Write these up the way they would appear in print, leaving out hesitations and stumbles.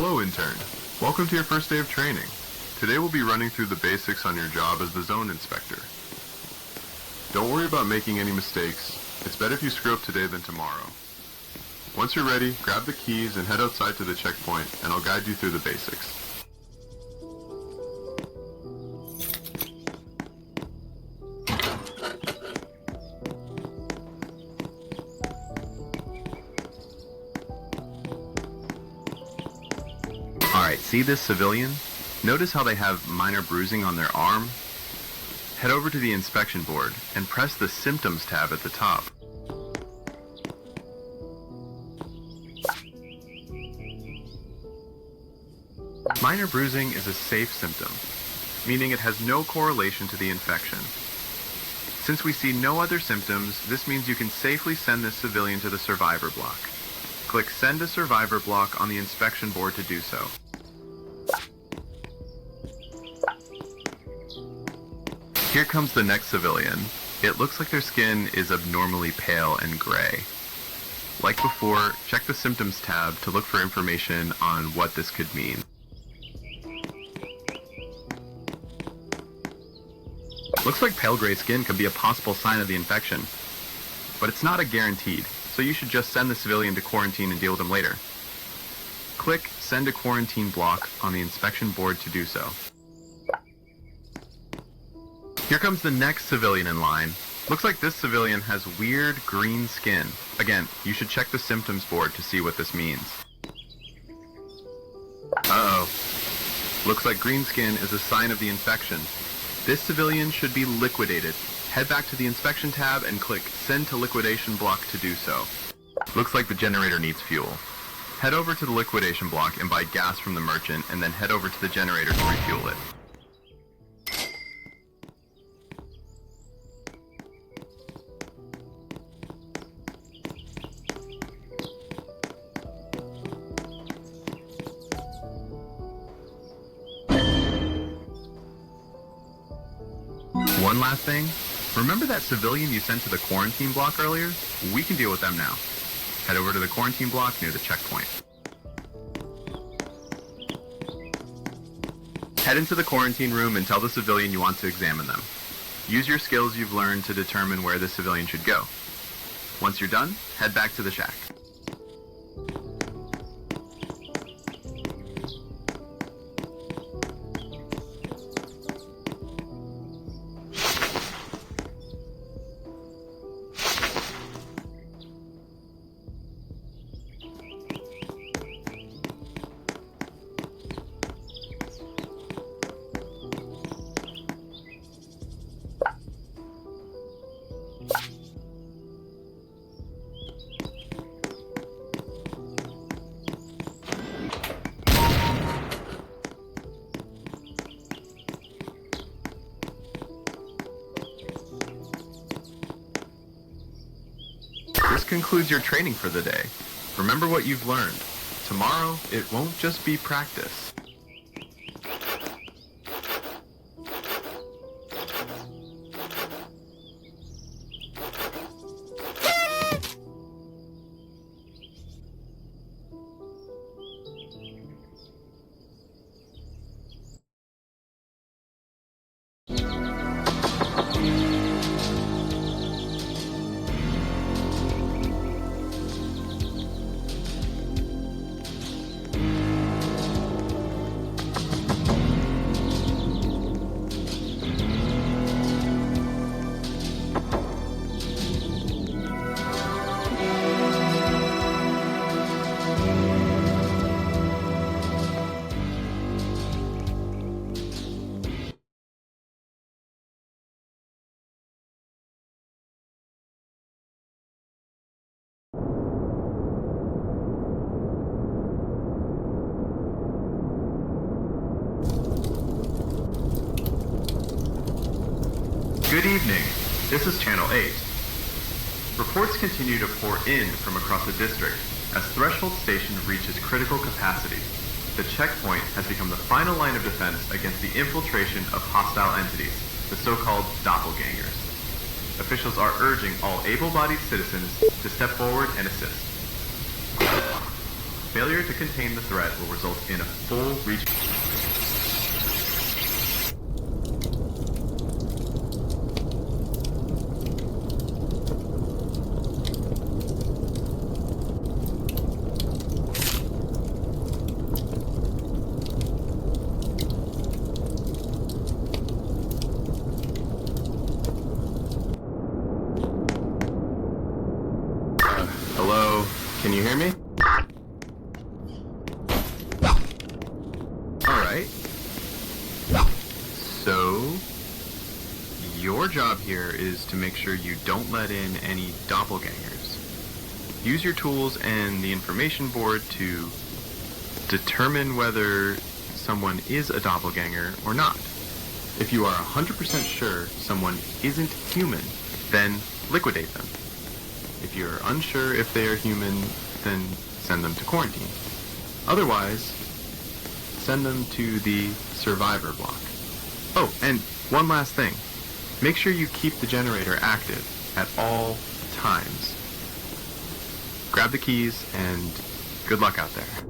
Hello, intern. Welcome to your first day of training. Today we'll be running through the basics on your job as the zone inspector. Don't worry about making any mistakes. It's better if you screw up today than tomorrow. Once you're ready, grab the keys and head outside to the checkpoint, and I'll guide you through the basics. Alright, see this civilian? Notice how they have minor bruising on their arm? Head over to the inspection board and press the Symptoms tab at the top. Minor bruising is a safe symptom, meaning it has no correlation to the infection. Since we see no other symptoms, this means you can safely send this civilian to the survivor block. Click Send to Survivor block on the inspection board to do so. Here comes the next civilian. It looks like their skin is abnormally pale and gray. Like before, check the Symptoms tab to look for information on what this could mean. Looks like pale gray skin could be a possible sign of the infection, but it's not a guaranteed, so you should just send the civilian to quarantine and deal with them later. Click Send to Quarantine block on the inspection board to do so. Here comes the next civilian in line. Looks like this civilian has weird green skin. Again, you should check the symptoms board to see what this means. Uh-oh. Looks like green skin is a sign of the infection. This civilian should be liquidated. Head back to the inspection tab and click Send to Liquidation block to do so. Looks like the generator needs fuel. Head over to the liquidation block and buy gas from the merchant, and then head over to the generator to refuel it. One last thing, remember that civilian you sent to the quarantine block earlier? We can deal with them now. Head over to the quarantine block near the checkpoint. Head into the quarantine room and tell the civilian you want to examine them. Use your skills you've learned to determine where the civilian should go. Once you're done, head back to the shack. This concludes your training for the day. Remember what you've learned. Tomorrow, it won't just be practice. Good evening. This is Channel 8. Reports continue to pour in from across the district as Threshold Station reaches critical capacity. The checkpoint has become the final line of defense against the infiltration of hostile entities, the so-called doppelgangers. Officials are urging all able-bodied citizens to step forward and assist. Failure to contain the threat will result in a full reach. Hello? Can you hear me? Alright. So, your job here is to make sure you don't let in any doppelgangers. Use your tools and the information board to determine whether someone is a doppelganger or not. If you are 100% sure someone isn't human, then liquidate them. If you're unsure if they are human, then send them to quarantine. Otherwise, send them to the survivor block. Oh, and one last thing. Make sure you keep the generator active at all times. Grab the keys and good luck out there.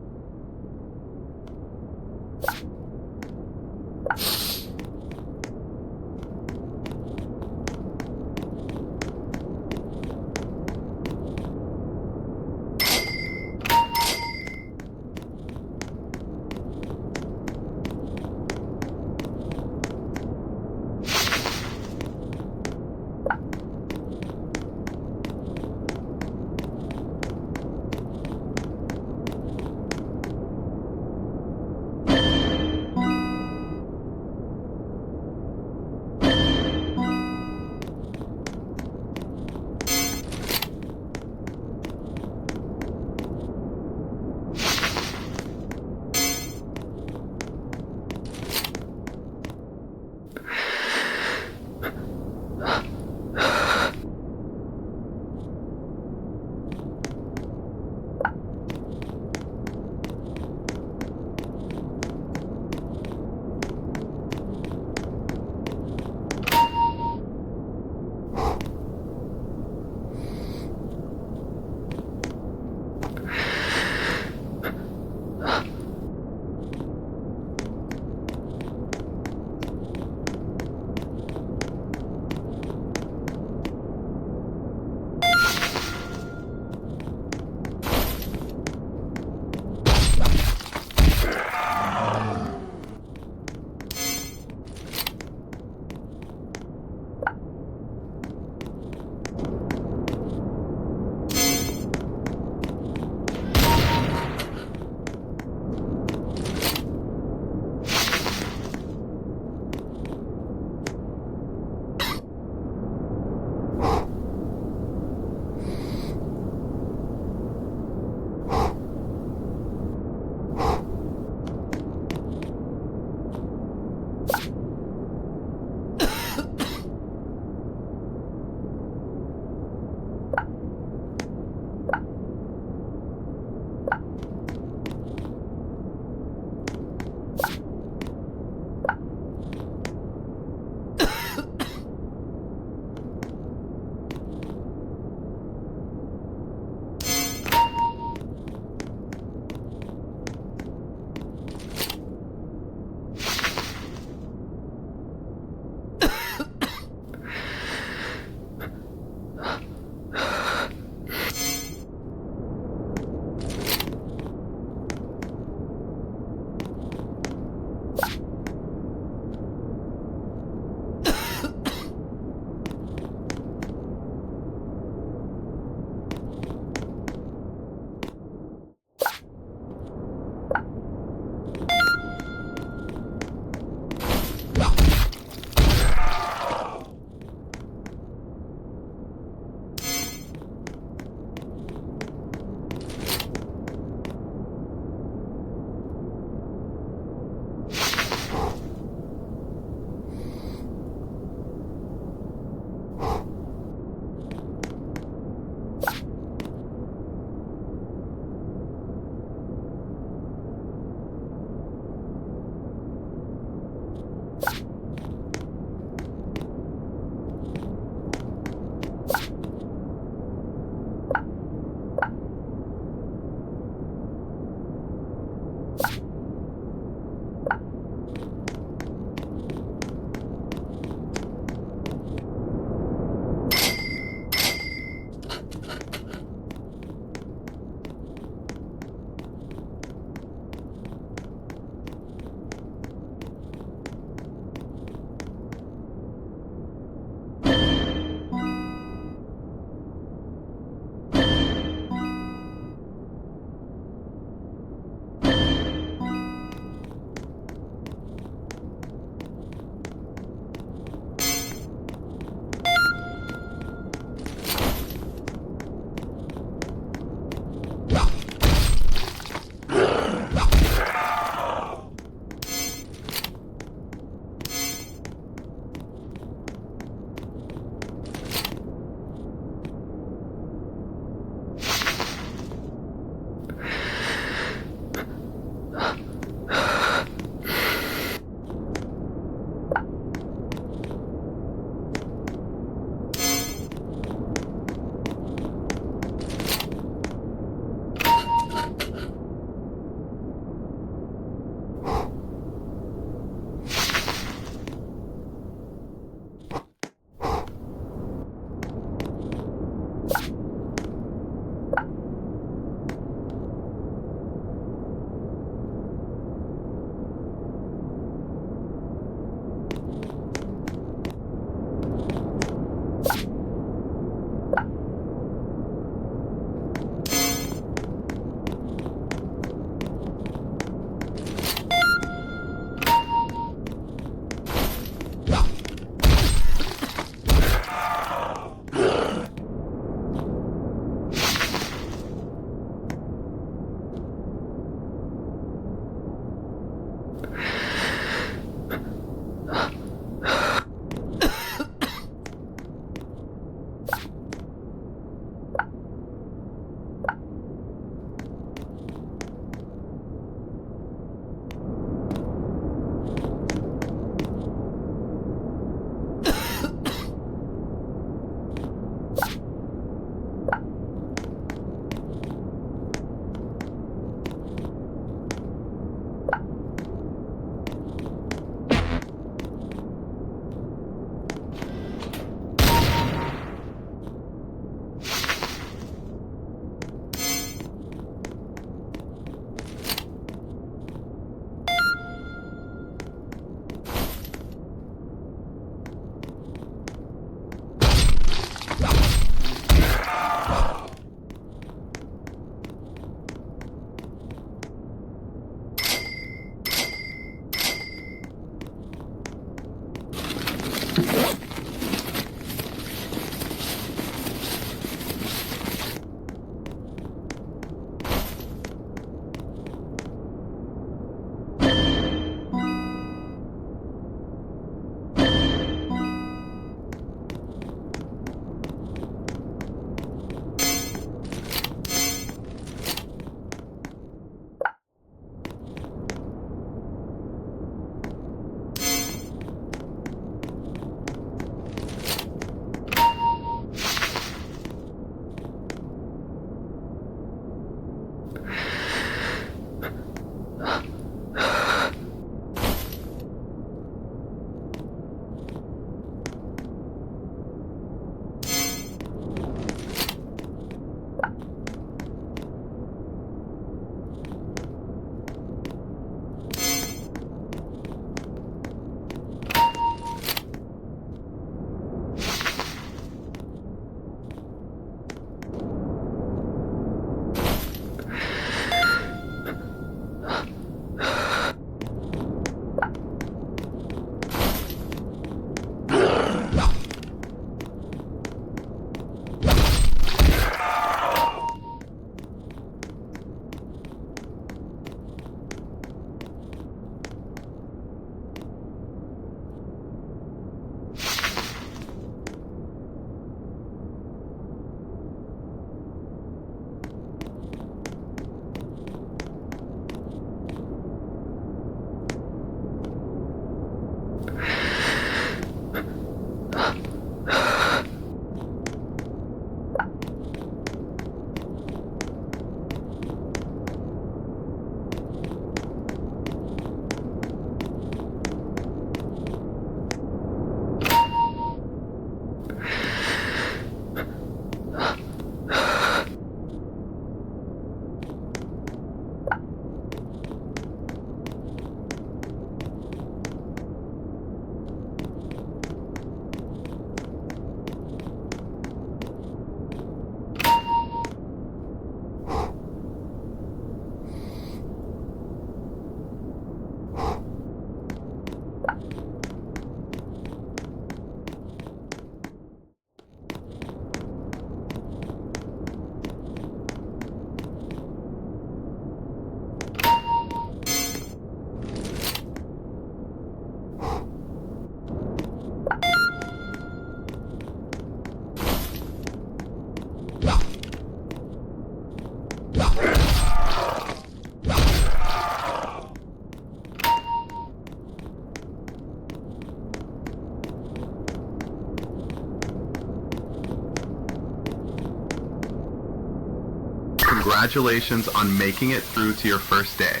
Congratulations on making it through to your first day.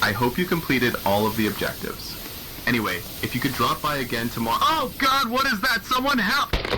I hope you completed all of the objectives. Anyway, if you could drop by again tomorrow— Oh God, what is that? Someone help!